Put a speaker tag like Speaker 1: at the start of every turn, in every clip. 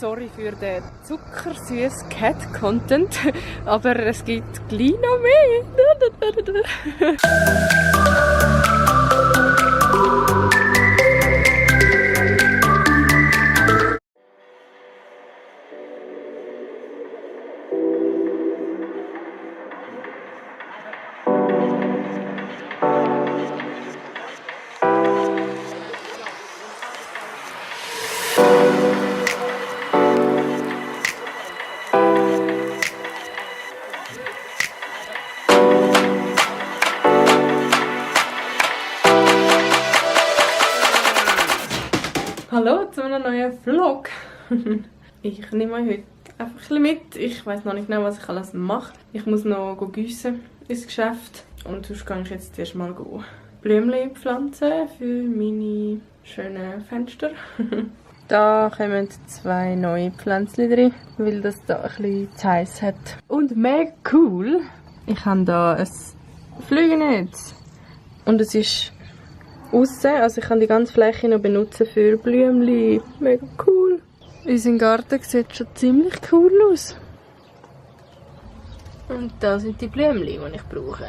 Speaker 1: sorry für den zuckersüßen Cat-Content, aber es gibt gleich noch mehr. Hallo zu einem neuen Vlog. Ich nehme euch heute einfach ein bisschen mit. Ich weiß noch nicht genau, was ich alles mache. Ich muss noch gießen ins Geschäft. Und sonst kann ich jetzt erst mal Blümchen pflanzen für meine schönen Fenster. Da kommen 2 neue Pflänzchen drin, weil das da ein bisschen zu heiß hat. Und mega cool. Ich habe da ein Flügelnetz. Und es ist aussen, also ich kann die ganze Fläche noch benutzen für Blümchen. Mega cool. Unser Garten sieht schon ziemlich cool aus. Und da sind die Blümchen, die ich brauche.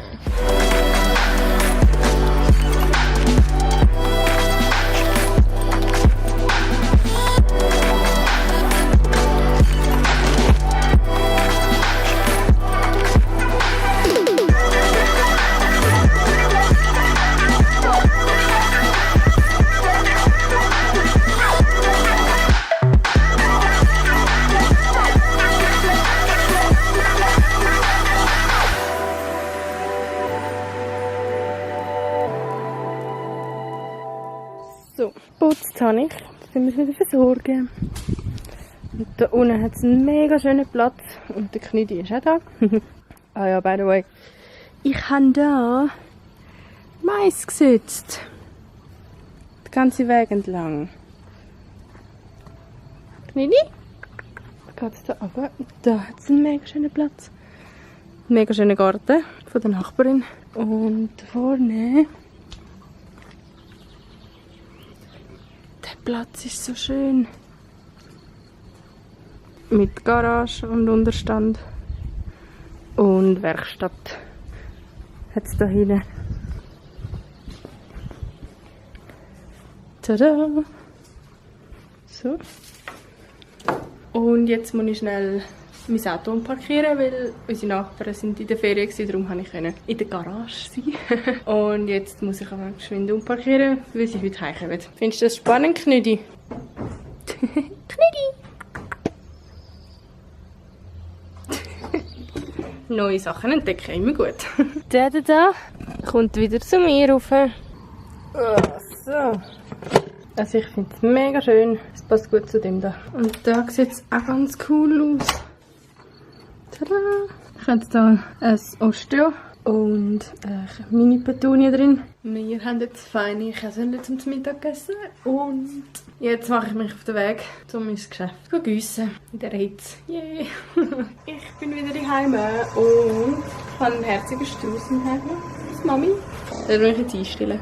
Speaker 1: So, geputzt habe ich. Jetzt müssen wir wieder versorgen. Und da unten hat es einen mega schönen Platz. Und der Knüdi ist auch da. Ah ja, by the way. Ich habe da Mais gesetzt. Den ganzen Weg entlang. Knüdi? Geht es da runter? Da hat es einen mega schönen Platz. Ein mega schöner Garten von der Nachbarin. Und vorne... Der Platz ist so schön. Mit Garage und Unterstand. Und Werkstatt hat es da hinten. Tada! So. Und jetzt muss ich schnell mein Auto umparkieren, weil unsere Nachbarn sind in der Ferien gewesen, darum konnte ich in der Garage sein. Und jetzt muss ich aber geschwind umparkieren, weil sie heute heimkommen. Findest du das spannend, Knüdi? Knüdi! Neue Sachen entdecken, immer gut. Der da kommt wieder zu mir rauf. So. Also ich finde es mega schön. Es passt gut zu dem da. Und da sieht es auch ganz cool aus. Tada! Ich habe hier ein Osteo und eine Mini-Petunie drin. Wir haben jetzt feine Käse zum Mittagessen. Und jetzt mache ich mich auf den Weg, um mein Geschäft zu giessen. In der Hitze. Yeah! Ich bin wieder daheim und ich habe einen herzigen Strauß im Haus. Das Mami. Den will ich jetzt einstellen.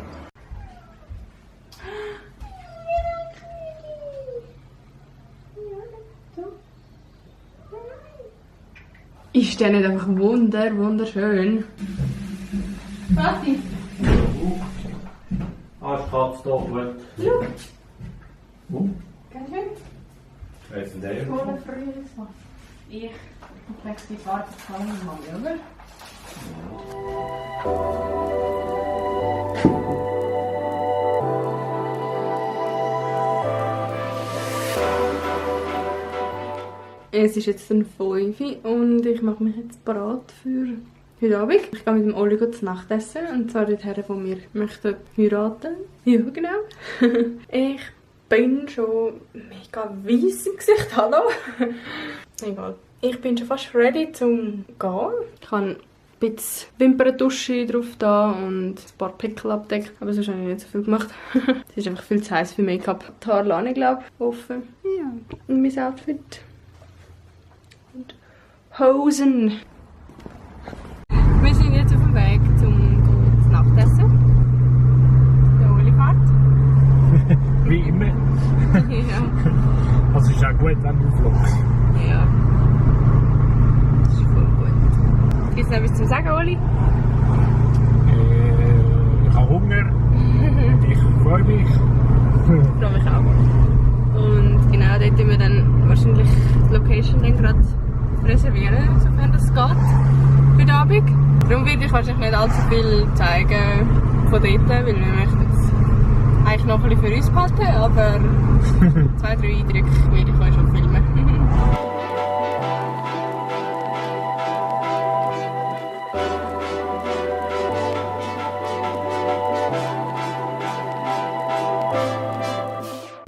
Speaker 1: Ist der nicht einfach wunderschön? Vati?
Speaker 2: Ah, Schatz, doch gut.
Speaker 1: Schau.
Speaker 2: Gehst
Speaker 1: du mit?
Speaker 2: Wer ist denn der?
Speaker 1: Voller Frühlingsmann. Ich komplex die Farbe kann ich mal, oder? Es ist jetzt ein 5 und ich mache mich jetzt bereit für heute Abend. Ich gehe mit dem Oli zu Nacht essen, und zwar dorthin, wo wir möchten heiraten. Ja, genau. Ich bin schon mega weiss im Gesicht, hallo. Egal. Ich bin schon fast ready zum gehen. Ich habe ein bisschen Wimperntusche drauf da und ein paar Pickel abdeckt, aber sonst habe ich nicht so viel gemacht. Es ist einfach viel zu heiß für Make-up. Die Haare lasse ich, glaube ich, offen. Ja. Und mein Outfit. Und Hosen. Wir sind jetzt auf dem Weg zum Nachtessen. Der Oli fährt.
Speaker 2: Wie immer.
Speaker 1: Ja.
Speaker 2: Also ist auch gut, wenn
Speaker 3: Travel-Vlogs.
Speaker 1: Ja. Das ist voll gut. Gibt es noch etwas zum Sagen, Oli?
Speaker 3: Ich habe Hunger. Ich freue mich.
Speaker 1: Ich freue mich auch. Und genau dort tun wir dann wahrscheinlich die Location dann gerade reservieren, sofern das geht, für den Abend. Darum werde ich wahrscheinlich nicht allzu viel zeigen von dort, weil wir möchten es eigentlich noch ein bisschen für uns behalten, aber 2-3 Eindrücke werde ich euch schon filmen.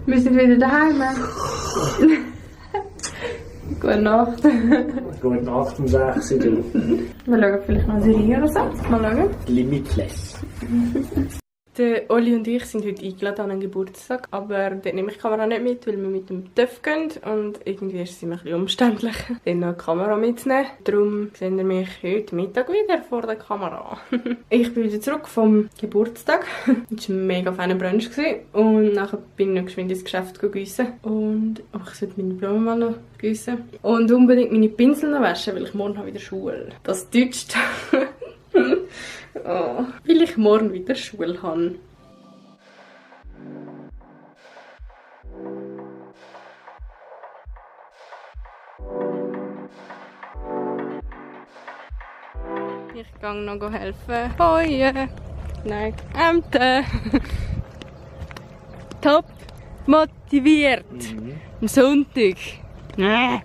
Speaker 1: Wir sind wieder daheim. Gute Nacht.
Speaker 3: Gute Nacht um 6 Uhr.
Speaker 1: Wir schauen vielleicht noch eine Serie oder so. Mal schauen.
Speaker 3: Limitless.
Speaker 1: Der Oli und ich sind heute eingeladen an einen Geburtstag, aber dort nehme ich die Kamera nicht mit, weil wir mit dem TÜV gehen und irgendwie ist es immer ein bisschen umständlich, dann noch eine Kamera mitzunehmen. Darum sehen wir mich heute Mittag wieder vor der Kamera. Ich bin wieder zurück vom Geburtstag. Es war ein mega feiner Brunch und nachher bin ich noch geschwind ins Geschäft gießen und ich sollte meine Blumen mal noch gießen und unbedingt meine Pinsel noch waschen, weil ich morgen habe wieder Schule. Das deutscht. Oh, weil ich morgen wieder Schule habe. Ich gehe noch helfen. Heuen. Nein, Ämter. Top motiviert. Am Sonntag. Nee.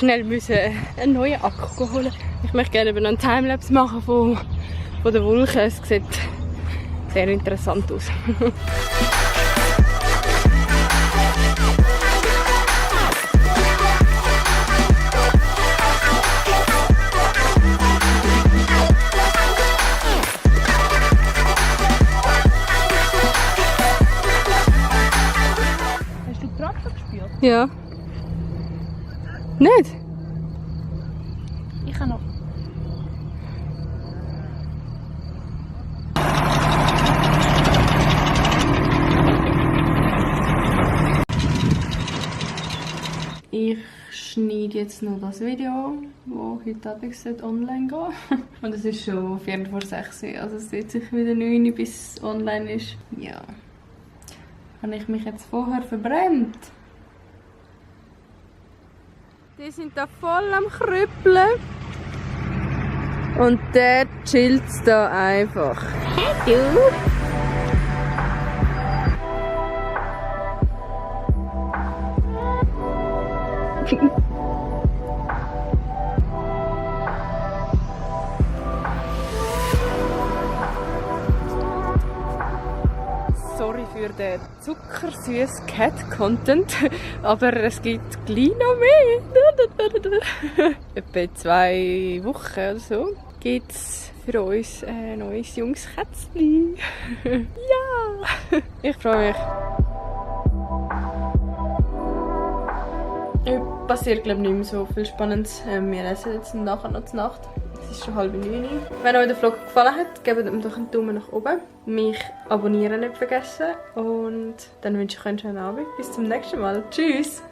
Speaker 1: Ich musste schnell einen neuen Akku holen. Ich möchte gerne einen Timelapse machen von der Wolke. Es sieht sehr interessant aus.
Speaker 4: Hast du die Traktor gespielt?
Speaker 1: Ja. Nicht?
Speaker 4: Ich habe noch.
Speaker 1: Ich schneide jetzt noch das Video, das heute Abend online geht. Und es ist schon 5:45, also es wird sich wieder 9 Uhr, bis es online ist. Ja. Habe ich mich jetzt vorher verbrennt? Die sind da voll am Krüppeln. Und der chillt da einfach. Hey du! Sorry für den zuckersüßen Cat-Content, aber es gibt gleich noch mehr. Etwa 2 Wochen oder so gibt es für uns ein neues junges Kätzchen. Ja! Ich freue mich. Passiert glaube ich nicht mehr so viel Spannendes. Wir essen jetzt nachher noch zur Nacht. Es ist schon 8:30. Wenn euch der Vlog gefallen hat, gebt mir doch einen Daumen nach oben. Mich abonnieren nicht vergessen. Und dann wünsche ich euch einen schönen Abend. Bis zum nächsten Mal. Tschüss!